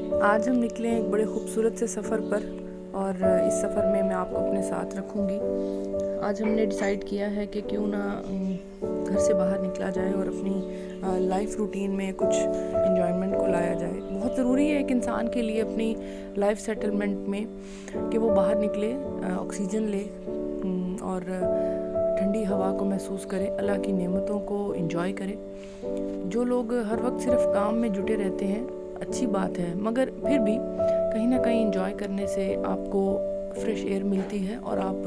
आज हम निकले हैं एक बड़े खूबसूरत से सफ़र पर और इस सफ़र में मैं आपको अपने साथ रखूँगी। आज हमने डिसाइड किया है कि क्यों ना घर से बाहर निकला जाए और अपनी लाइफ रूटीन में कुछ एंजॉयमेंट को लाया जाए। बहुत ज़रूरी है एक इंसान के लिए अपनी लाइफ सेटलमेंट में कि वो बाहर निकले, ऑक्सीजन ले और ठंडी हवा को महसूस करे, अल्लाह की नेमतों को एंजॉय करे। जो लोग हर वक्त सिर्फ काम में जुटे रहते हैं, अच्छी बात है, मगर फिर भी कहीं ना कहीं एंजॉय करने से आपको फ्रेश एयर मिलती है और आप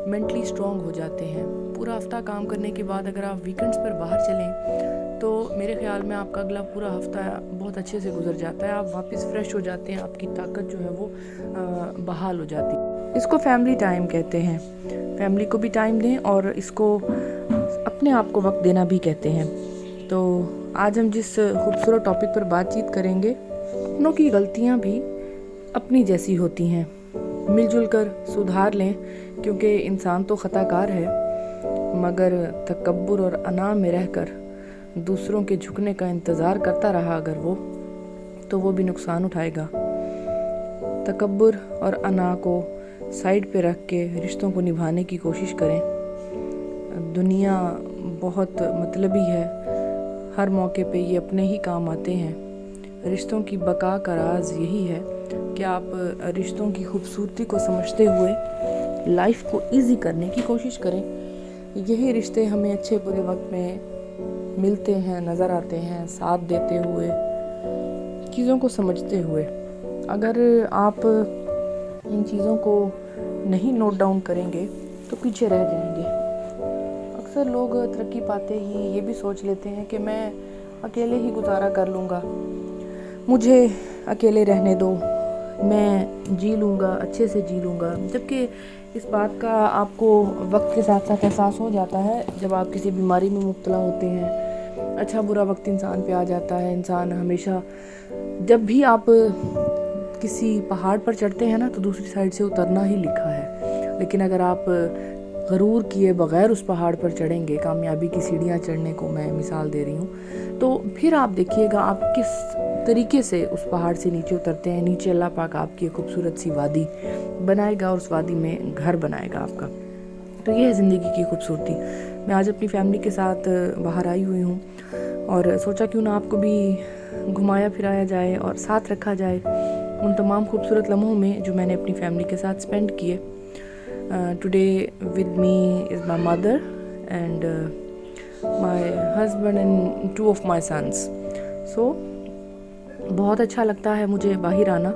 मेंटली स्ट्रॉन्ग हो जाते हैं। पूरा हफ्ता काम करने के बाद अगर आप वीकेंड्स पर बाहर चलें तो मेरे ख्याल में आपका अगला पूरा हफ्ता बहुत अच्छे से गुजर जाता है। आप वापस फ्रेश हो जाते हैं, आपकी ताकत जो है वो बहाल हो जाती है। इसको फैमिली टाइम कहते हैं। फैमिली को भी टाइम दें और इसको अपने आप को वक्त देना भी कहते हैं। तो आज हम जिस खूबसूरत टॉपिक पर बातचीत करेंगे, अपनों की गलतियाँ भी अपनी जैसी होती हैं, मिलजुल कर सुधार लें, क्योंकि इंसान तो ख़ताकार है, मगर तकब्बुर और अना में रहकर दूसरों के झुकने का इंतज़ार करता रहा अगर तो वो भी नुकसान उठाएगा। तकब्बुर और अना को साइड पे रख के रिश्तों को निभाने की कोशिश करें। दुनिया बहुत मतलबी है, हर मौके पे ये अपने ही काम आते हैं। रिश्तों की बका का राज यही है कि आप रिश्तों की खूबसूरती को समझते हुए लाइफ को इजी करने की कोशिश करें। यही रिश्ते हमें अच्छे बुरे वक्त में मिलते हैं, नज़र आते हैं, साथ देते हुए, चीज़ों को समझते हुए। अगर आप इन चीज़ों को नहीं नोट डाउन करेंगे तो पीछे रह जाएंगे। अक्सर लोग तरक्की पाते ही ये भी सोच लेते हैं कि मैं अकेले ही गुजारा कर लूँगा, मुझे अकेले रहने दो, मैं जी लूँगा, अच्छे से जी लूँगा। जबकि इस बात का आपको वक्त के साथ साथ एहसास हो जाता है जब आप किसी बीमारी में मुब्तला होते हैं। अच्छा बुरा वक्त इंसान पे आ जाता है। इंसान हमेशा, जब भी आप किसी पहाड़ पर चढ़ते हैं ना, तो दूसरी साइड से उतरना ही लिखा है। लेकिन अगर आप गरूर किए बग़ैर उस पहाड़ पर चढ़ेंगे, कामयाबी की सीढ़ियाँ चढ़ने को मैं मिसाल दे रही हूँ, तो फिर आप देखिएगा आप किस तरीके से उस पहाड़ से नीचे उतरते हैं। नीचे अल्लाह पाक आपकी खूबसूरत सी वादी बनाएगा और उस वादी में घर बनाएगा आपका। तो ये है ज़िंदगी की खूबसूरती। मैं आज अपनी फैमिली के साथ बाहर आई हुई हूँ और सोचा क्यों ना आपको भी घुमाया फिराया जाए और साथ रखा जाए उन तमाम खूबसूरत लम्हों में जो मैंने अपनी फैमिली के साथ स्पेंड किए। Today with me is my mother and my husband and 2 of my sons. So बहुत अच्छा लगता है मुझे बाहर आना।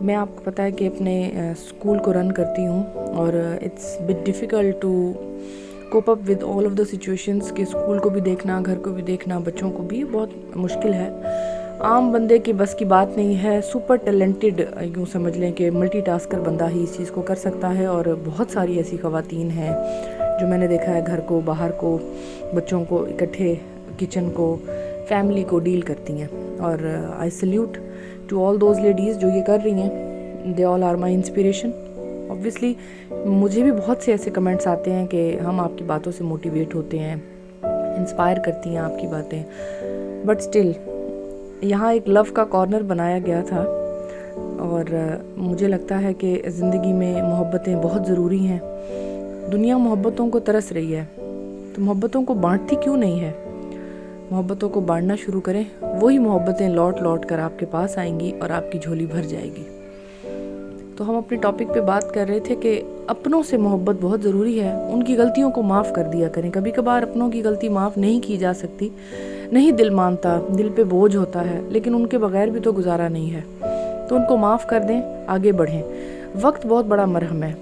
मैं, आपको पता है कि अपने स्कूल को रन करती हूँ और it's bit difficult to cope up with all of the situations कि स्कूल को भी देखना, घर को भी देखना, बच्चों को भी बहुत मुश्किल है। आम बंदे की बस की बात नहीं है। सुपर टैलेंटेड, यूँ समझ लें कि मल्टीटास्कर बंदा ही इस चीज़ को कर सकता है। और बहुत सारी ऐसी ख़वातीन हैं जो मैंने देखा है घर को, बाहर को, बच्चों को इकट्ठे, किचन को, फैमिली को डील करती हैं। और I salute to all those ladies जो ये कर रही हैं। They all are my inspiration. Obviously मुझे भी बहुत से ऐसे कमेंट्स आते हैं कि हम आपकी बातों से मोटिवेट होते हैं, इंस्पायर करती हैं आपकी बातें, बट स्टिल यहाँ एक लव का कॉर्नर बनाया गया था और मुझे लगता है कि ज़िंदगी में मोहब्बतें बहुत ज़रूरी हैं। दुनिया मोहब्बतों को तरस रही है, तो मोहब्बतों को बांटती क्यों नहीं है? मोहब्बतों को बांटना शुरू करें, वही मोहब्बतें लौट लौट कर आपके पास आएंगी और आपकी झोली भर जाएगी। तो हम अपने टॉपिक पे बात कर रहे थे कि अपनों से मोहब्बत बहुत ज़रूरी है। उनकी गलतियों को माफ़ कर दिया करें। कभी कभार अपनों की गलती माफ़ नहीं की जा सकती, नहीं दिल मानता, दिल पे बोझ होता है, लेकिन उनके बगैर भी तो गुजारा नहीं है। तो उनको माफ़ कर दें, आगे बढ़ें। वक्त बहुत बड़ा मरहम है।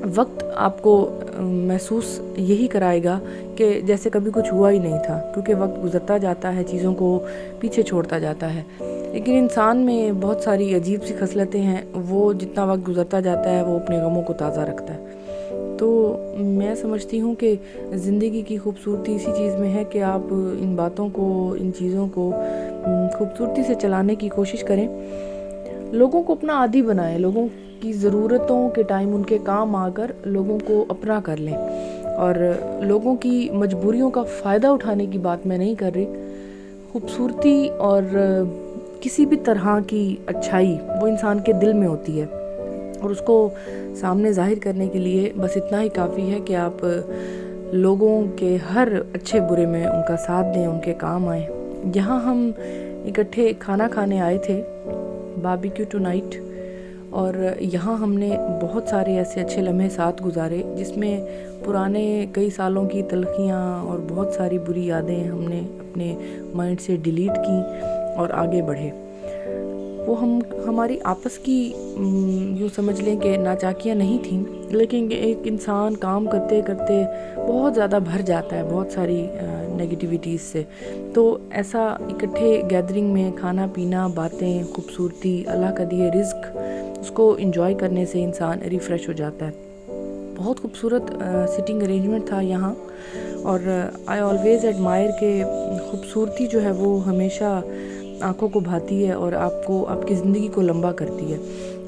वक्त आपको महसूस यही कराएगा कि जैसे कभी कुछ हुआ ही नहीं था, क्योंकि वक्त गुजरता जाता है, चीज़ों को पीछे छोड़ता जाता है। लेकिन इंसान में बहुत सारी अजीब सी खसलतें हैं, वो जितना वक्त गुजरता जाता है वो अपने गमों को ताज़ा रखता है। तो मैं समझती हूँ कि ज़िंदगी की खूबसूरती इसी चीज़ में है कि आप इन बातों को, इन चीज़ों को खूबसूरती से चलाने की कोशिश करें। लोगों को अपना आदी बनाएं, लोगों की ज़रूरतों के टाइम उनके काम आकर लोगों को अपना कर लें। और लोगों की मजबूरियों का फ़ायदा उठाने की बात मैं नहीं कर रही। खूबसूरती और किसी भी तरह की अच्छाई वो इंसान के दिल में होती है, और उसको सामने ज़ाहिर करने के लिए बस इतना ही काफ़ी है कि आप लोगों के हर अच्छे बुरे में उनका साथ दें, उनके काम आएँ। यहाँ हम इकट्ठे खाना खाने आए थे, बारबेक्यू टू नाइट, और यहाँ हमने बहुत सारे ऐसे अच्छे लम्हे साथ गुजारे जिसमें पुराने कई सालों की तलखियाँ और बहुत सारी बुरी यादें हमने अपने माइंड से डिलीट की और आगे बढ़े। वो हमारी आपस की यूँ समझ लें कि नाचाकियाँ नहीं थीं, लेकिन एक इंसान काम करते करते बहुत ज़्यादा भर जाता है बहुत सारी नेगेटिविटीज़ से। तो ऐसा इकट्ठे गैदरिंग में खाना पीना, बातें, खूबसूरती, अल्लाह का दिए रिज़्क, उसको एंजॉय करने से इंसान रिफ़्रेश हो जाता है। बहुत खूबसूरत सिटिंग अरेंजमेंट था यहाँ, और आई ऑलवेज़ एडमायर के खूबसूरती जो है वो हमेशा आँखों को भाती है और आपको आपकी ज़िंदगी को लंबा करती है।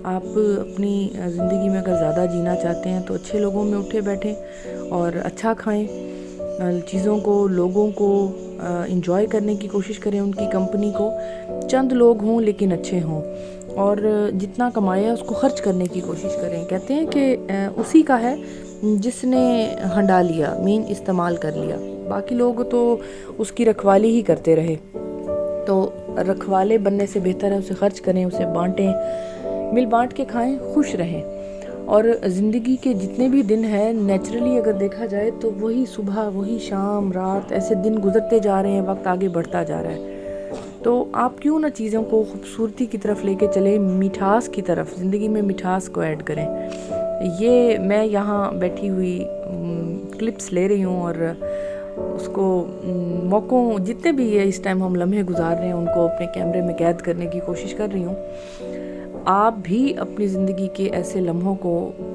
आप अपनी ज़िंदगी में अगर ज़्यादा जीना चाहते हैं तो अच्छे लोगों में उठे बैठें और अच्छा खाएं, चीज़ों को, लोगों को एंजॉय करने की कोशिश करें, उनकी कंपनी को। चंद लोग हों लेकिन अच्छे हों, और जितना कमाया उसको खर्च करने की कोशिश करें। कहते हैं कि उसी का है जिसने हंडा लिया, मीन इस्तेमाल कर लिया, बाकी लोग तो उसकी रखवाली ही करते रहे। तो रखवाले बनने से बेहतर है उसे खर्च करें, उसे बांटें, मिल बांट के खाएं, खुश रहें। और ज़िंदगी के जितने भी दिन हैं नेचुरली अगर देखा जाए तो वही सुबह, वही शाम, रात, ऐसे दिन गुजरते जा रहे हैं, वक्त आगे बढ़ता जा रहा है। तो आप क्यों ना चीज़ों को खूबसूरती की तरफ लेके चले, मिठास की तरफ, ज़िंदगी में मिठास को ऐड करें। ये मैं यहाँ बैठी हुई क्लिप्स ले रही हूँ और उसको मौक़ों जितने भी है इस टाइम हम लम्हे गुजार रहे हैं उनको अपने कैमरे में कैद करने की कोशिश कर रही हूँ। आप भी अपनी ज़िंदगी के ऐसे लम्हों को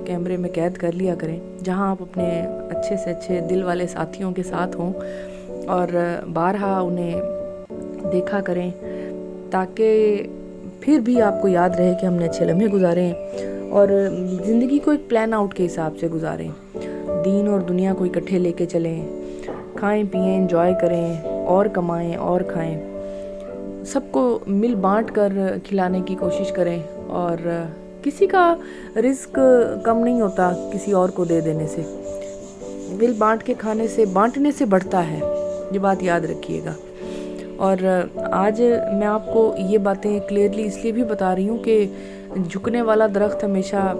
कैमरे में कैद कर लिया करें जहाँ आप अपने अच्छे से अच्छे दिल वाले साथियों के साथ हों, और बारहा उन्हें देखा करें ताकि फिर भी आपको याद रहे कि हमने अच्छे लम्हे गुजारे हैं। और ज़िंदगी को एक प्लान आउट के हिसाब से गुजारें, दीन और दुनिया को इकट्ठे लेके चलें, खाएं पिएं, एंजॉय करें, और कमाएं और खाएं, सबको मिल बांट कर खिलाने की कोशिश करें। और किसी का रिस्क कम नहीं होता किसी और को दे देने से, मिल बांट के खाने से, बांटने से बढ़ता है, ये बात याद रखिएगा। और आज मैं आपको ये बातें क्लियरली इसलिए भी बता रही हूँ कि झुकने वाला दरख्त हमेशा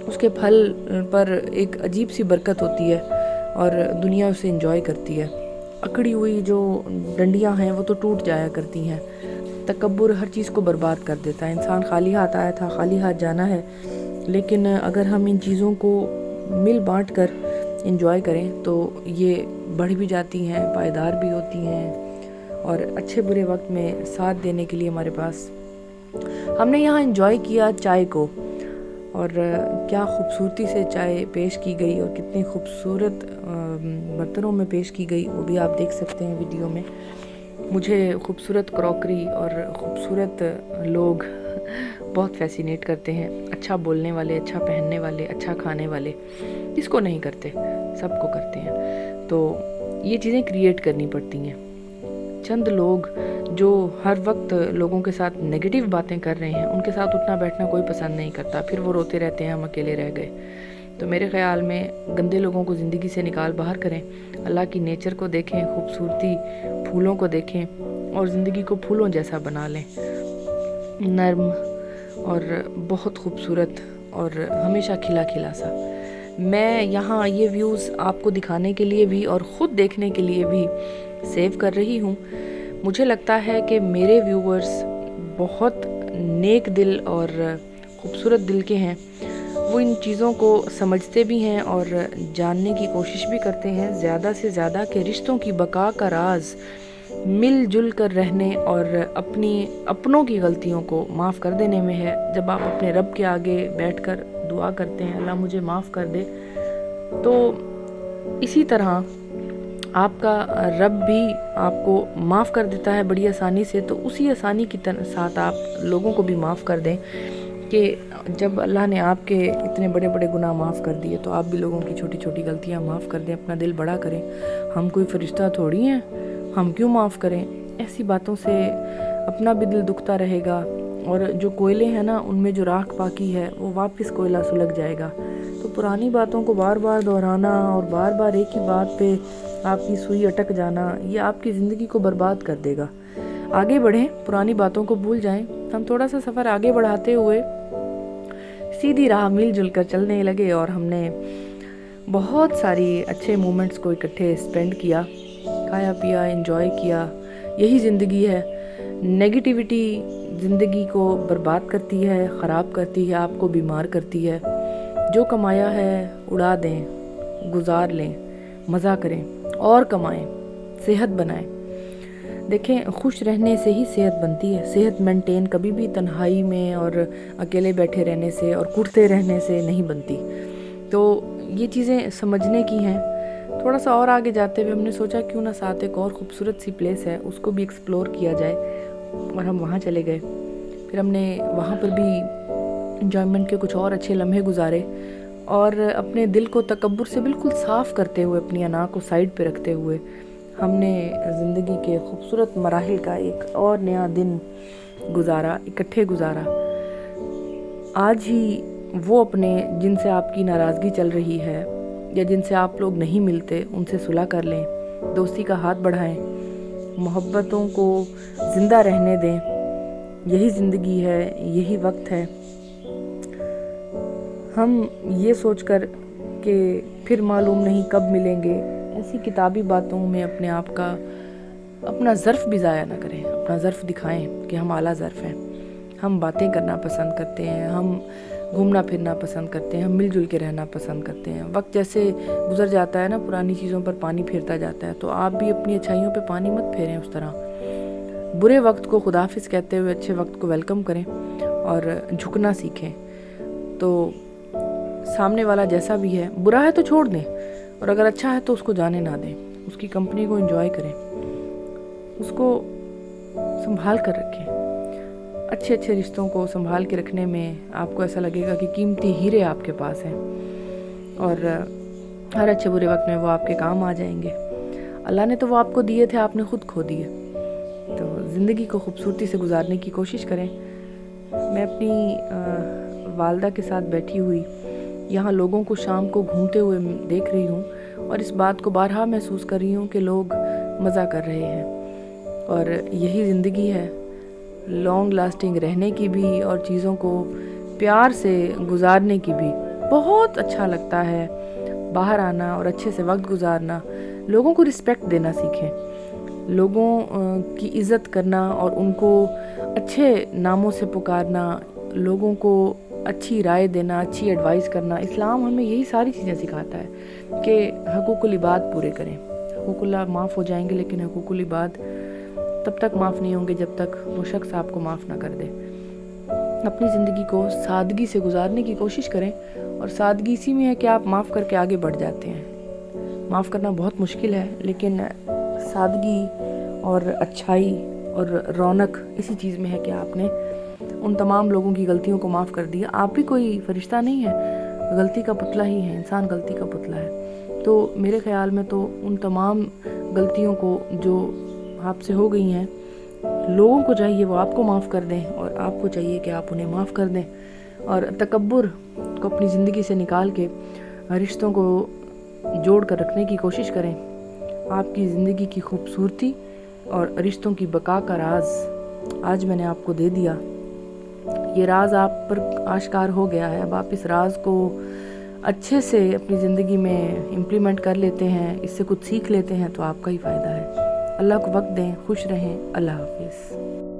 उसके फल पर एक अजीब सी बरकत होती है और दुनिया उसे एंजॉय करती है। अकड़ी हुई जो डंडियाँ हैं वो तो टूट जाया करती हैं। तकब्बुर हर चीज़ को बर्बाद कर देता है। इंसान खाली हाथ आया था, खाली हाथ जाना है, लेकिन अगर हम इन चीज़ों को मिल बांट कर एंजॉय करें तो ये बढ़ भी जाती हैं, पायदार भी होती हैं, और अच्छे बुरे वक्त में साथ देने के लिए हमारे पास। हमने यहाँ एंजॉय किया चाय को, और क्या खूबसूरती से चाय पेश की गई और कितनी खूबसूरत बर्तनों में पेश की गई वो भी आप देख सकते हैं वीडियो में। मुझे खूबसूरत क्रॉकरी और ख़ूबसूरत लोग बहुत फैसिनेट करते हैं। अच्छा बोलने वाले, अच्छा पहनने वाले, अच्छा खाने वाले, किसको नहीं करते, सबको करते हैं। तो ये चीज़ें क्रिएट करनी पड़ती हैं। चंद लोग जो हर वक्त लोगों के साथ नेगेटिव बातें कर रहे हैं, उनके साथ उठना बैठना कोई पसंद नहीं करता, फिर वो रोते रहते हैं हम अकेले रह गए। तो मेरे ख़्याल में गंदे लोगों को ज़िंदगी से निकाल बाहर करें, अल्लाह की नेचर को देखें, खूबसूरती फूलों को देखें और ज़िंदगी को फूलों जैसा बना लें, नर्म और बहुत खूबसूरत और हमेशा खिला खिला सा। मैं यहाँ ये व्यूज़ आपको दिखाने के लिए भी और ख़ुद देखने के लिए भी सेव कर रही हूँ। मुझे लगता है कि मेरे व्यूवर्स बहुत नेक दिल और ख़ूबसूरत दिल के हैं। वो इन चीज़ों को समझते भी हैं और जानने की कोशिश भी करते हैं ज़्यादा से ज़्यादा कि रिश्तों की बका का राज मिलजुल कर रहने और अपनों की गलतियों को माफ़ कर देने में है। जब आप अपने रब के आगे बैठकर दुआ करते हैं, अल्लाह मुझे माफ़ कर दे, तो इसी तरह आपका रब भी आपको माफ़ कर देता है बड़ी आसानी से। तो उसी आसानी के साथ आप लोगों को भी माफ़ कर दें कि जब अल्लाह ने आपके इतने बड़े बड़े गुनाह माफ़ कर दिए तो आप भी लोगों की छोटी छोटी गलतियां माफ़ कर दें, अपना दिल बड़ा करें। हम कोई फरिश्ता थोड़ी हैं, हम क्यों माफ़ करें। ऐसी बातों से अपना भी दिल दुखता रहेगा, और जो कोयले हैं ना उनमें जो राख बाकी है वो वापस कोयला सुलग जाएगा। तो पुरानी बातों को बार बार दोहराना और बार बार एक ही बात पे आपकी सुई अटक जाना, ये आपकी ज़िंदगी को बर्बाद कर देगा। आगे बढ़ें, पुरानी बातों को भूल जाएं। हम थोड़ा सा सफ़र आगे बढ़ाते हुए सीधी राह मिलजुल कर चलने लगे, और हमने बहुत सारी अच्छे मोमेंट्स को इकट्ठे स्पेंड किया, खाया पिया, एंजॉय किया। यही ज़िंदगी है। नेगेटिविटी ज़िंदगी को बर्बाद करती है, ख़राब करती है, आपको बीमार करती है। जो कमाया है उड़ा दें, गुजार लें, मज़ा करें और कमाएं, सेहत बनाएं। देखें, खुश रहने से ही सेहत बनती है। सेहत मेंटेन कभी भी तन्हाई में और अकेले बैठे रहने से और कुटते रहने से नहीं बनती। तो ये चीज़ें समझने की हैं। थोड़ा सा और आगे जाते हुए हमने सोचा क्यों ना साथ एक और ख़ूबसूरत सी प्लेस है उसको भी एक्सप्लोर किया जाए, और हम वहाँ चले गए। फिर हमने वहाँ पर भी एंजॉयमेंट के कुछ और अच्छे लम्हे गुजारे, और अपने दिल को तकब्बुर से बिल्कुल साफ़ करते हुए, अपनी अना को साइड पे रखते हुए, हमने ज़िंदगी के खूबसूरत मराहिल का एक और नया दिन गुजारा, इकट्ठे गुजारा। आज ही वो अपने जिनसे आपकी नाराज़गी चल रही है या जिनसे आप लोग नहीं मिलते, उनसे सुलह कर लें, दोस्ती का हाथ बढ़ाएं, मोहब्बतों को ज़िंदा रहने दें। यही ज़िंदगी है, यही वक्त है। हम ये सोचकर कि फिर मालूम नहीं कब मिलेंगे, ऐसी किताबी बातों में अपने आप का, अपना ज़र्फ़ भी ज़ाया ना करें। अपना ज़र्फ़ दिखाएं कि हम आला ज़र्फ़ हैं। हम बातें करना पसंद करते हैं, हम घूमना फिरना पसंद करते हैं, हम मिलजुल के रहना पसंद करते हैं। वक्त जैसे गुजर जाता है ना, पुरानी चीज़ों पर पानी फेरता जाता है, तो आप भी अपनी अच्छाइयों पे पानी मत फेरें उस तरह। बुरे वक्त को खुदाफिज कहते हुए अच्छे वक्त को वेलकम करें और झुकना सीखें। तो सामने वाला जैसा भी है, बुरा है तो छोड़ दें, और अगर अच्छा है तो उसको जाने ना दें। उसकी कंपनी को एंजॉय करें, उसको संभाल कर रखें। अच्छे अच्छे रिश्तों को संभाल के रखने में आपको ऐसा लगेगा कि कीमती हीरे आपके पास हैं, और हर अच्छे बुरे वक्त में वो आपके काम आ जाएंगे। अल्लाह ने तो वो आपको दिए थे, आपने खुद खो दिए। तो ज़िंदगी को खूबसूरती से गुजारने की कोशिश करें। मैं अपनी वालदा के साथ बैठी हुई यहाँ लोगों को शाम को घूमते हुए देख रही हूँ, और इस बात को बारहा महसूस कर रही हूँ कि लोग मज़ा कर रहे हैं। और यही ज़िंदगी है, लॉन्ग लास्टिंग रहने की भी और चीज़ों को प्यार से गुजारने की भी। बहुत अच्छा लगता है बाहर आना और अच्छे से वक्त गुजारना। लोगों को रिस्पेक्ट देना सीखें, लोगों की इज़्ज़त करना और उनको अच्छे नामों से पुकारना, लोगों को अच्छी राय देना, अच्छी एडवाइस करना। इस्लाम हमें यही सारी चीज़ें सिखाता है कि हकूकुल इबाद पूरे करें। हकूकुल्लाह माफ़ हो जाएंगे, लेकिन हकूकुल इबाद तब तक माफ़ नहीं होंगे जब तक वो शख्स आपको माफ़ ना कर दे। अपनी ज़िंदगी को सादगी से गुजारने की कोशिश करें, और सादगी इसी में है कि आप माफ़ करके आगे बढ़ जाते हैं। माफ़ करना बहुत मुश्किल है, लेकिन सादगी और अच्छाई और रौनक इसी चीज़ में है कि आपने उन तमाम लोगों की गलतियों को माफ़ कर दिया। आप भी कोई फरिश्ता नहीं है, गलती का पुतला ही है, इंसान गलती का पुतला है। तो मेरे ख़्याल में तो उन तमाम गलतियों को जो आपसे हो गई हैं, लोगों को चाहिए वो आपको माफ़ कर दें, और आपको चाहिए कि आप उन्हें माफ़ कर दें। और तकब्बुर को अपनी ज़िंदगी से निकाल के रिश्तों को जोड़ कर रखने की कोशिश करें। आपकी ज़िंदगी की खूबसूरती और रिश्तों की बका का राज आज मैंने आपको दे दिया। ये राज आप पर आश्कार हो गया है। अब आप इस राज को अच्छे से अपनी ज़िंदगी में इम्प्लीमेंट कर लेते हैं, इससे कुछ सीख लेते हैं, तो आपका ही फ़ायदा है। अल्लाह को वक्त दें, खुश रहें। अल्लाह हाफिज़।